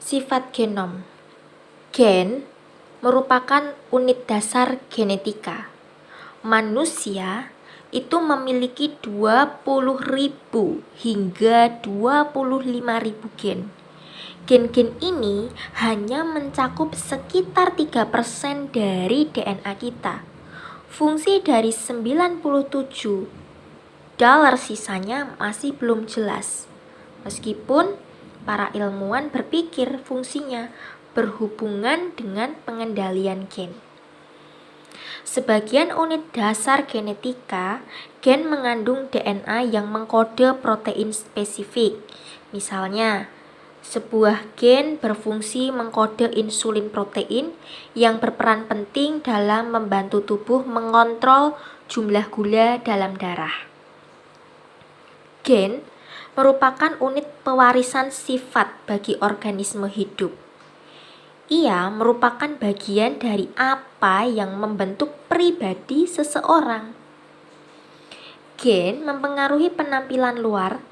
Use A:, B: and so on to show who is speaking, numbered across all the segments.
A: Sifat genom. Gen merupakan unit dasar genetika. Manusia itu memiliki 20.000 hingga 25.000 gen. Gen-gen ini hanya mencakup sekitar 3% dari DNA kita. Fungsi dari 97 sisanya masih belum jelas. Meskipun para ilmuwan berpikir fungsinya berhubungan dengan pengendalian gen. Sebagian unit dasar genetika, gen mengandung DNA yang mengkode protein spesifik. Misalnya, sebuah gen berfungsi mengkode insulin protein yang berperan penting dalam membantu tubuh mengontrol jumlah gula dalam darah. Gen merupakan unit pewarisan sifat bagi organisme hidup. Ia merupakan bagian dari apa yang membentuk pribadi seseorang. Gen mempengaruhi penampilan luar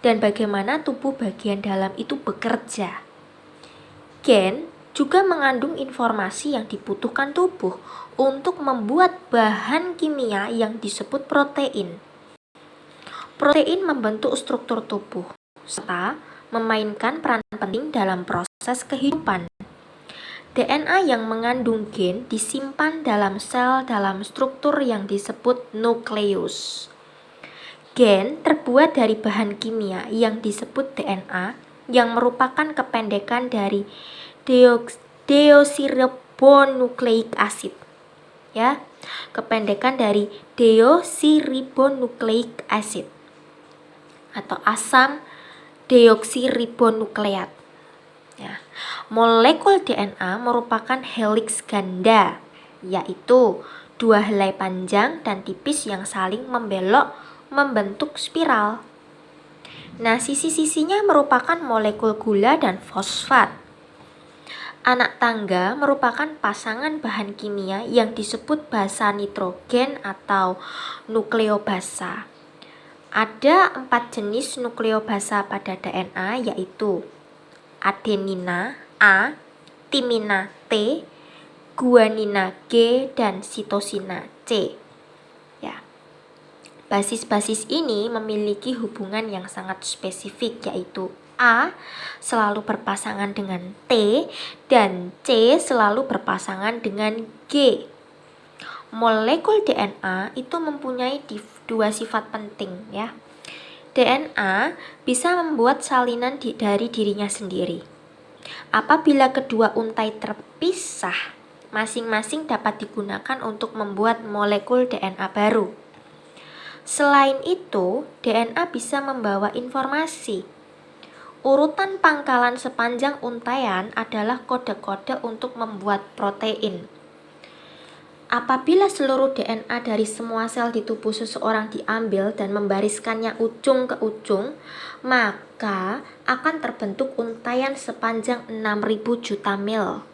A: dan bagaimana tubuh bagian dalam itu bekerja. Gen juga mengandung informasi yang dibutuhkan tubuh untuk membuat bahan kimia yang disebut protein. Protein membentuk struktur tubuh serta memainkan peran penting dalam proses kehidupan. DNA yang mengandung gen disimpan dalam sel dalam struktur yang disebut nukleus. Gen terbuat dari bahan kimia yang disebut DNA yang merupakan kependekan dari deoksiribonukleik acid. Kependekan dari deoksiribonukleik acid atau asam deoksiribonukleat. Molekul DNA merupakan heliks ganda, yaitu dua helai panjang dan tipis yang saling membelok membentuk spiral. Sisi-sisinya merupakan molekul gula dan fosfat. Anak tangga merupakan pasangan bahan kimia yang disebut basa nitrogen atau nukleobasa. Ada 4 jenis nukleobasa pada DNA, yaitu adenina A, timina T, guanina G, dan sitosina C. Basis-basis ini memiliki hubungan yang sangat spesifik, yaitu A selalu berpasangan dengan T dan C selalu berpasangan dengan G. Molekul DNA itu mempunyai dua sifat penting. DNA bisa membuat salinan dari dirinya sendiri. Apabila kedua untai terpisah, masing-masing dapat digunakan untuk membuat molekul DNA baru. Selain itu, DNA bisa membawa informasi. Urutan pangkalan sepanjang untaian adalah kode-kode untuk membuat protein. Apabila seluruh DNA dari semua sel di tubuh seseorang diambil dan membariskannya ujung ke ujung, maka akan terbentuk untaian sepanjang 6.000 juta mil.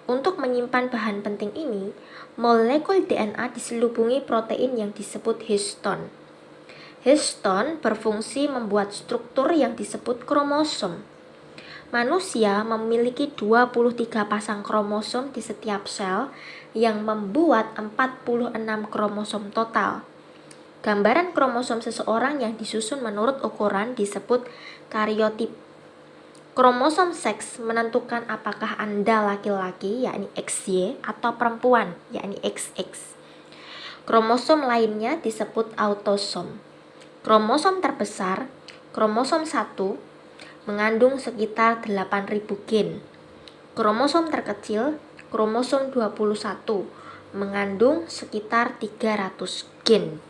A: Untuk menyimpan bahan penting ini, molekul DNA diselubungi protein yang disebut histon. Histon berfungsi membuat struktur yang disebut kromosom. Manusia memiliki 23 pasang kromosom di setiap sel yang membuat 46 kromosom total. Gambaran kromosom seseorang yang disusun menurut ukuran disebut kariotip. Kromosom seks menentukan apakah Anda laki-laki, yakni XY, atau perempuan, yakni XX. Kromosom lainnya disebut autosom. Kromosom terbesar, kromosom 1, mengandung sekitar 8.000 gen. Kromosom terkecil, kromosom 21, mengandung sekitar 300 gen.